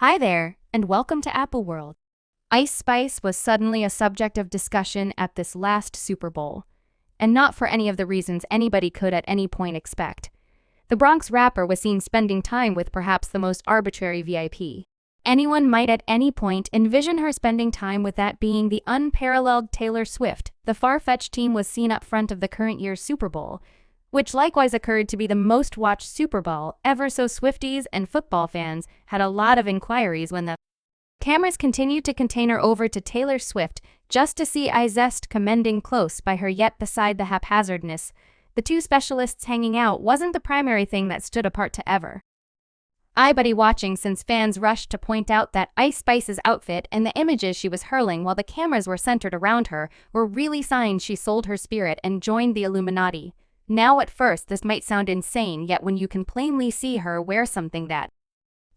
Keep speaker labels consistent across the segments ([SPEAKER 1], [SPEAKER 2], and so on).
[SPEAKER 1] Hi there, and welcome to Apple World. Ice Spice was suddenly a subject of discussion at this last Super Bowl, and not for any of the reasons anybody could at any point expect. The Bronx rapper was seen spending time with perhaps the most arbitrary VIP. Anyone might at any point envision her spending time with that being the unparalleled Taylor Swift. The far-fetched team was seen up front of the current year's Super Bowl, which likewise occurred to be the most watched Super Bowl ever, so Swifties and football fans had a lot of inquiries when the cameras continued to contain her over to Taylor Swift just to see Zest commending close by her. Yet beside the haphazardness, the two specialists hanging out wasn't the primary thing that stood apart to ever. Buddy watching, since fans rushed to point out that Ice Spice's outfit and the images she was hurling while the cameras were centered around her were really signs she sold her spirit and joined the Illuminati. Now at first this might sound insane, yet when you can plainly see her wear something that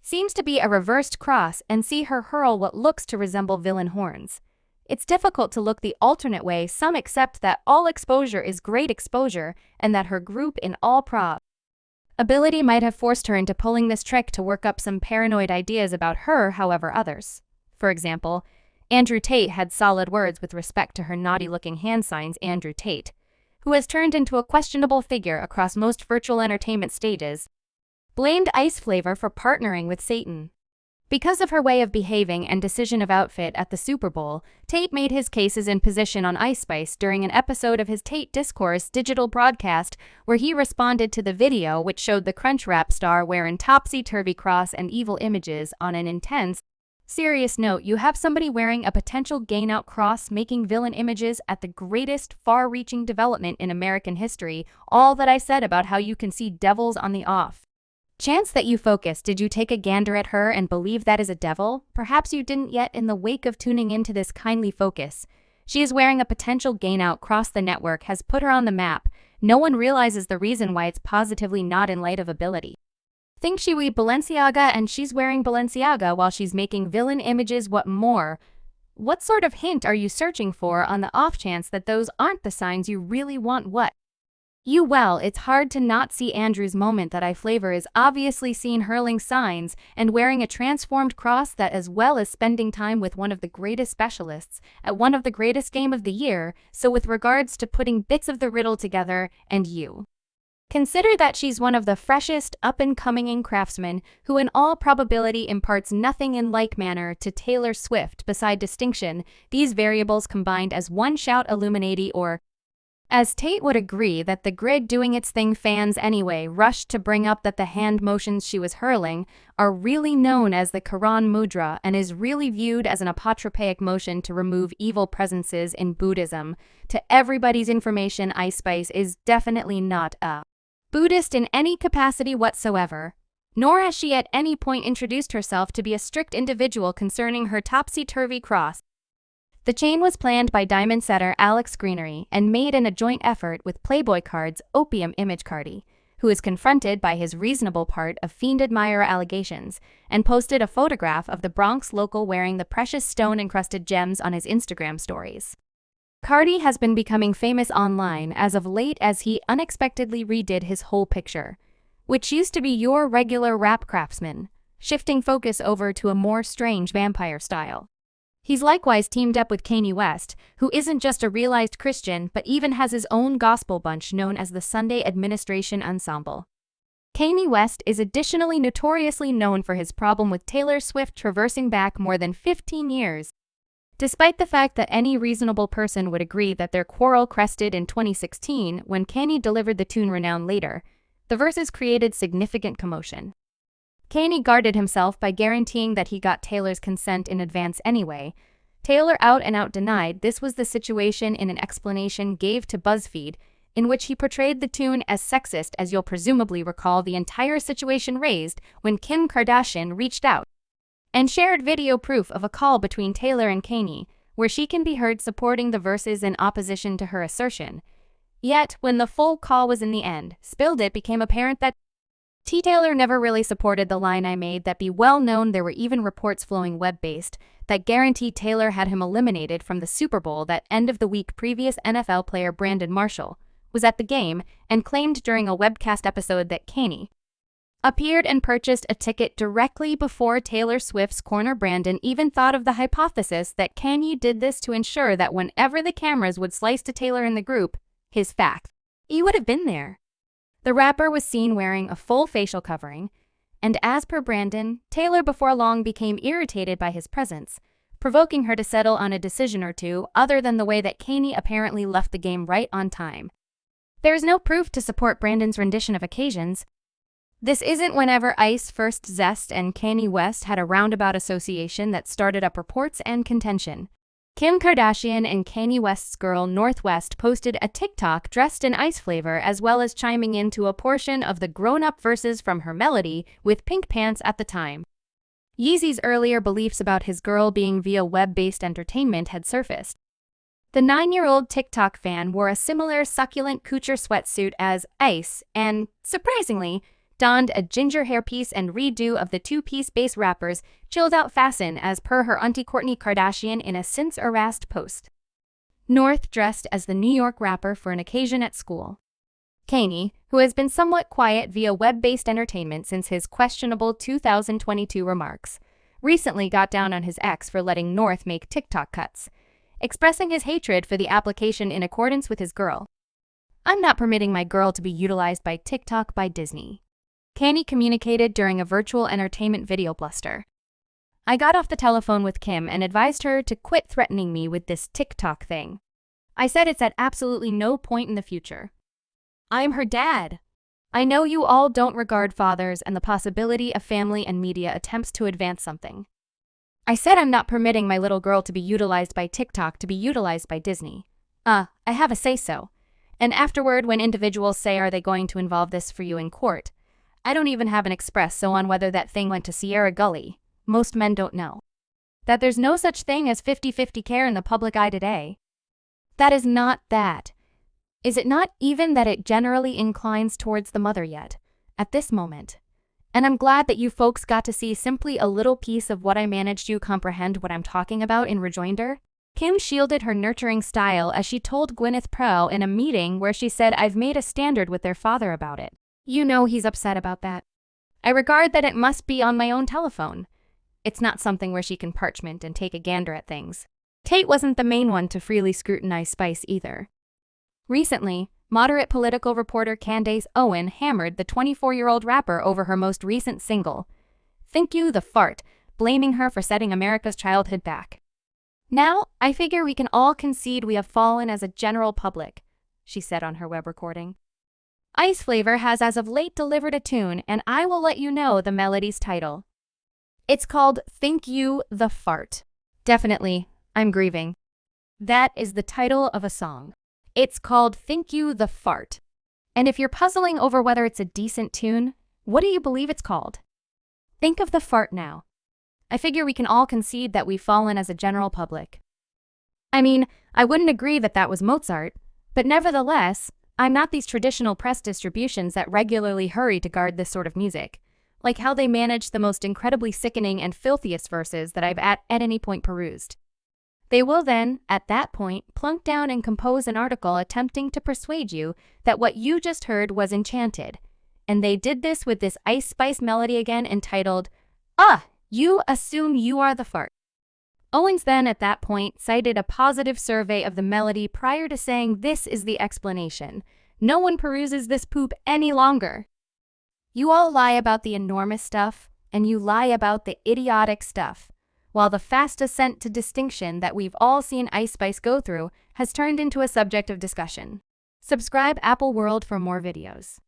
[SPEAKER 1] seems to be a reversed cross and see her hurl what looks to resemble villain horns, it's difficult to look the alternate way. Some accept that all exposure is great exposure and that her group in all probability might have forced her into pulling this trick to work up some paranoid ideas about her. However, others, for example, Andrew Tate, had solid words with respect to her naughty-looking hand signs. Andrew Tate, who has turned into a questionable figure across most virtual entertainment stages, blamed Ice Flavor for partnering with Satan. Because of her way of behaving and decision of outfit at the Super Bowl, Tate made his cases in position on Ice Spice during an episode of his Tate Discourse digital broadcast, where he responded to the video which showed the Crunchwrap star wearing topsy-turvy cross and evil images. On an intense, serious note, you have somebody wearing a potential gain-out cross making villain images at the greatest far-reaching development in American history. All that I said about how you can see devils on the off chance that you focus. Did you take a gander at her and believe that is a devil? Perhaps you didn't yet. In the wake of tuning into this kindly focus, she is wearing a potential gain-out cross. The network has put her on the map. No one realizes the reason why it's positively not in light of ability. Think she wear Balenciaga and she's wearing Balenciaga while she's making villain images. What more? What sort of hint are you searching for on the off chance that those aren't the signs you really want? Well, it's hard to not see Andrew's moment that Ice Flavor is obviously seen hurling signs and wearing a transformed cross, that as well as spending time with one of the greatest specialists at one of the greatest game of the year. So with regards to putting bits of the riddle together, and you consider that she's one of the freshest up-and-coming craftsmen who in all probability imparts nothing in like manner to Taylor Swift beside distinction, these variables combined as one shout Illuminati, or as Tate would agree, that the grid doing its thing. Fans anyway rushed to bring up that the hand motions she was hurling are really known as the Karan Mudra and is really viewed as an apotropaic motion to remove evil presences in Buddhism. To everybody's information, Ice Spice is definitely not a Buddhist in any capacity whatsoever, nor has she at any point introduced herself to be a strict individual concerning her topsy-turvy cross. The chain was planned by diamond setter Alex Greenery and made in a joint effort with Playboy Card's Opium Image Cardi, who is confronted by his reasonable part of fiend admirer allegations and posted a photograph of the Bronx local wearing the precious stone-encrusted gems on his Instagram stories. Cardi has been becoming famous online as of late as he unexpectedly redid his whole picture, which used to be your regular rap craftsman, shifting focus over to a more strange vampire style. He's likewise teamed up with Kanye West, who isn't just a realized Christian but even has his own gospel bunch known as the Sunday Administration Ensemble. Kanye West is additionally notoriously known for his problem with Taylor Swift, traversing back more than 15 years. Despite the fact that any reasonable person would agree that their quarrel crested in 2016 when Kanye delivered the tune Renown later, the verses created significant commotion. Kanye guarded himself by guaranteeing that he got Taylor's consent in advance anyway. Taylor out and out denied this was the situation in an explanation gave to BuzzFeed, in which he portrayed the tune as sexist. As you'll presumably recall, the entire situation raised when Kim Kardashian reached out and shared video proof of a call between Taylor and Kanye, where she can be heard supporting the verses in opposition to her assertion. Yet, when the full call was in the end spilled, it became apparent that Taylor never really supported the line "I made that be well known." There were even reports flowing web-based that guaranteed Taylor had him eliminated from the Super Bowl. That end of the week, previous NFL player Brandon Marshall was at the game and claimed during a webcast episode that Kanye appeared and purchased a ticket directly before Taylor Swift's corner. Brandon even thought of the hypothesis that Kanye did this to ensure that whenever the cameras would slice to Taylor in the group, his fact, he would have been there. The rapper was seen wearing a full facial covering, and as per Brandon, Taylor before long became irritated by his presence, provoking her to settle on a decision or two other than the way that Kanye apparently left the game right on time. There is no proof to support Brandon's rendition of occasions. This isn't whenever Ice first Zest and Kanye West had a roundabout association that started up reports and contention. Kim Kardashian and Kanye West's girl Northwest posted a TikTok dressed in Ice flavor, as well as chiming into a portion of the grown-up verses from her melody with pink pants at the time. Yeezy's earlier beliefs about his girl being via web-based entertainment had surfaced. The 9-year-old TikTok fan wore a similar succulent couture sweatsuit as Ice and, surprisingly, donned a ginger hairpiece and redo of the two-piece base rapper's chilled-out fasten, as per her auntie Kourtney Kardashian in a since-erased post. North dressed as the New York rapper for an occasion at school. Kanye, who has been somewhat quiet via web-based entertainment since his questionable 2022 remarks, recently got down on his ex for letting North make TikTok cuts, expressing his hatred for the application in accordance with his girl. "I'm not permitting my girl to be utilized by TikTok by Disney," Kanye communicated during a virtual entertainment video bluster. "I got off the telephone with Kim and advised her to quit threatening me with this TikTok thing. I said it's at absolutely no point in the future. I'm her dad. I know you all don't regard fathers and the possibility of family and media attempts to advance something. I said I'm not permitting my little girl to be utilized by TikTok to be utilized by Disney. I have a say-so. And afterward, when individuals say, are they going to involve this for you in court? I don't even have an express so on whether that thing went to Sierra Gully. Most men don't know that there's no such thing as 50-50 care in the public eye today. That is not that. Is it not even that it generally inclines towards the mother yet, at this moment? And I'm glad that you folks got to see simply a little piece of what I managed. You comprehend what I'm talking about in rejoinder?" Kim shielded her nurturing style as she told Gwyneth Paltrow in a meeting where she said, "I've made a standard with their father about it. You know he's upset about that. I regard that it must be on my own telephone. It's not something where she can parchment and take a gander at things." Tate wasn't the main one to freely scrutinize Spice either. Recently, moderate political reporter Candace Owen hammered the 24-year-old rapper over her most recent single, "Thank You the Fart," blaming her for setting America's childhood back. "Now, I figure we can all concede we have fallen as a general public," she said on her web recording. Ice Flavor has as of late delivered a tune, and I will let you know the melody's title. It's called Thank You the Fart. Definitely, I'm grieving. That is the title of a song. It's called Thank You the Fart. And if you're puzzling over whether it's a decent tune, what do you believe it's called? Think of the fart now. I figure we can all concede that we've fallen as a general public. I mean, I wouldn't agree that that was Mozart, but nevertheless, I'm not these traditional press distributions that regularly hurry to guard this sort of music, like how they manage the most incredibly sickening and filthiest verses that I've at any point perused. They will then, at that point, plunk down and compose an article attempting to persuade you that what you just heard was enchanted. And they did this with this Ice Spice melody again entitled, You Assume You Are the Fart. Owens then, at that point, cited a positive survey of the melody prior to saying this is the explanation. No one peruses this poop any longer. You all lie about the enormous stuff, and you lie about the idiotic stuff, while the fast ascent to distinction that we've all seen Ice Spice go through has turned into a subject of discussion. Subscribe Apple World for more videos.